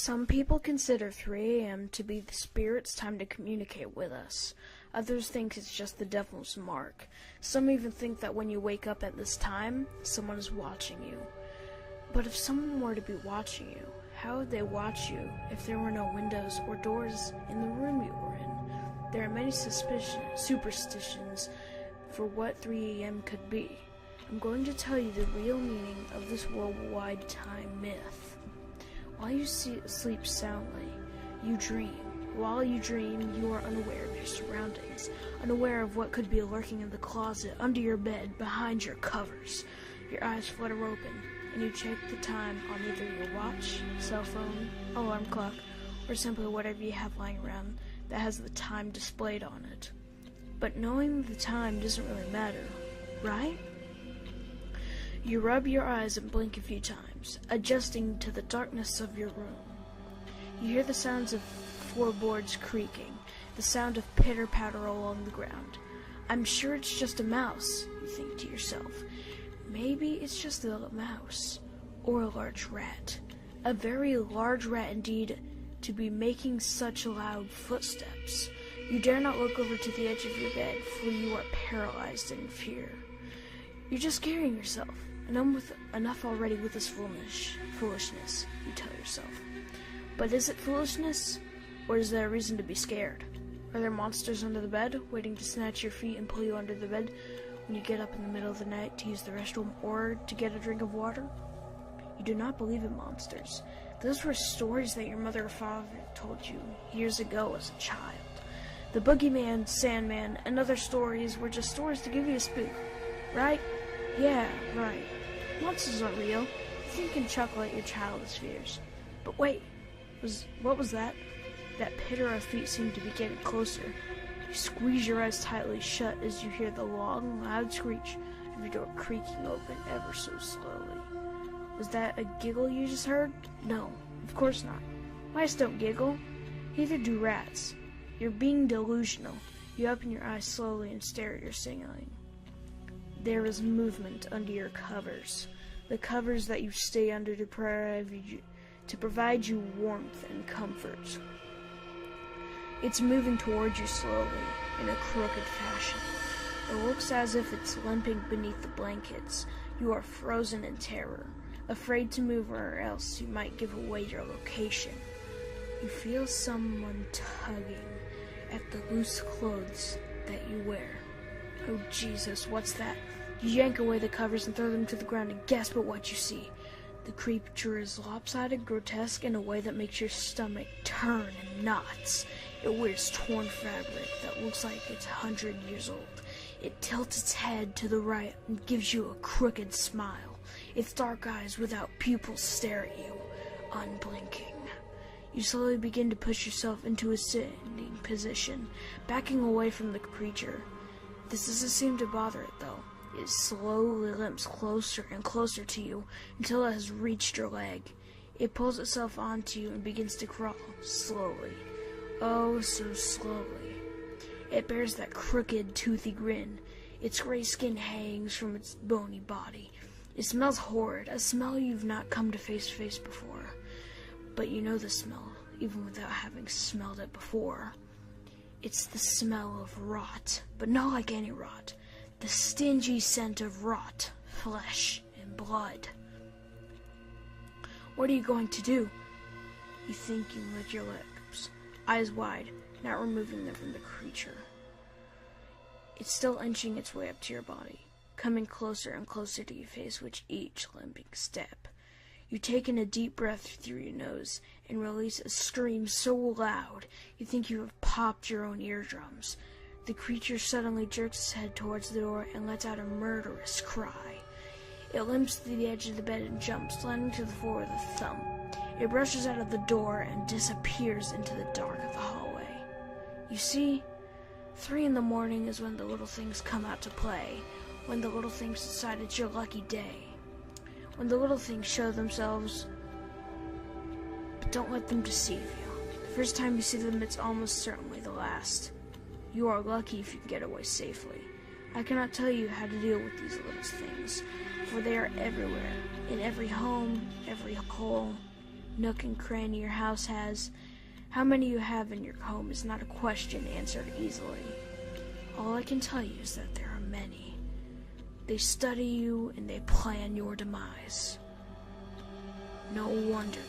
Some people consider 3 a.m. to be the spirit's time to communicate with us. Others think it's just the devil's mark. Some even think that when you wake up at this time, someone is watching you. But if someone were to be watching you, how would they watch you if there were no windows or doors in the room you were in? There are many superstitions for what 3 a.m. could be. I'm going to tell you the real meaning of this worldwide time myth. While you sleep soundly, you dream. While you dream, you are unaware of your surroundings, unaware of what could be lurking in the closet, under your bed, behind your covers. Your eyes flutter open, and you check the time on either your watch, cell phone, alarm clock, or simply whatever you have lying around that has the time displayed on it. But knowing the time doesn't really matter, right? You rub your eyes and blink a few times, adjusting to the darkness of your room. You hear the sounds of floorboards creaking, the sound of pitter-patter along the ground. I'm sure it's just a mouse, you think to yourself. Maybe it's just a mouse, or a large rat. A very large rat indeed, to be making such loud footsteps. You dare not look over to the edge of your bed, for you are paralyzed in fear. You're just scaring yourself. Enough already with this foolishness, you tell yourself. But is it foolishness, or is there a reason to be scared? Are there monsters under the bed, waiting to snatch your feet and pull you under the bed when you get up in the middle of the night to use the restroom or to get a drink of water? You do not believe in monsters. Those were stories that your mother or father told you years ago as a child. The boogeyman, Sandman, and other stories were just stories to give you a spook, right? Yeah, right. Monsters aren't real. You think and chuckle at your childish fears. But wait, what was that? That pitter of feet seemed to be getting closer. You squeeze your eyes tightly shut as you hear the long, loud screech of your door creaking open ever so slowly. Was that a giggle you just heard? No, of course not. Mice don't giggle. Neither do rats. You're being delusional. You open your eyes slowly and stare at your ceiling. There is movement under your covers, the covers that you stay under to provide you warmth and comfort. It's moving towards you slowly, in a crooked fashion. It looks as if it's limping beneath the blankets. You are frozen in terror, afraid to move or else you might give away your location. You feel someone tugging at the loose clothes that you wear. Oh Jesus, what's that? You yank away the covers and throw them to the ground and gasp at what you see. The creature is lopsided, grotesque in a way that makes your stomach turn in knots. It wears torn fabric that looks like it's 100 years old. It tilts its head to the right and gives you a crooked smile. Its dark eyes without pupils stare at you, unblinking. You slowly begin to push yourself into a sitting position, backing away from the creature. This doesn't seem to bother it, though. It slowly limps closer and closer to you until it has reached your leg. It pulls itself onto you and begins to crawl, slowly. Oh, so slowly. It bears that crooked, toothy grin. Its gray skin hangs from its bony body. It smells horrid, a smell you've not come to face before. But you know the smell, even without having smelled it before. It's the smell of rot, but not like any rot. The stingy scent of rot, flesh, and blood. What are you going to do? You think you lick your lips, eyes wide, not removing them from the creature. It's still inching its way up to your body, coming closer and closer to your face with each limping step. You take in a deep breath through your nose and release a scream so loud you think you have popped your own eardrums. The creature suddenly jerks its head towards the door and lets out a murderous cry. It limps to the edge of the bed and jumps, landing to the floor with a thump. It rushes out of the door and disappears into the dark of the hallway. You see, 3 a.m. is when the little things come out to play, when the little things decide it's your lucky day. When the little things show themselves, but don't let them deceive you. The first time you see them, it's almost certainly the last. You are lucky if you can get away safely. I cannot tell you how to deal with these little things, for they are everywhere, in every home, every hole, nook and cranny your house has, how many you have in your home is not a question answered easily. All I can tell you is that there are many. They study you and they plan your demise. No wonder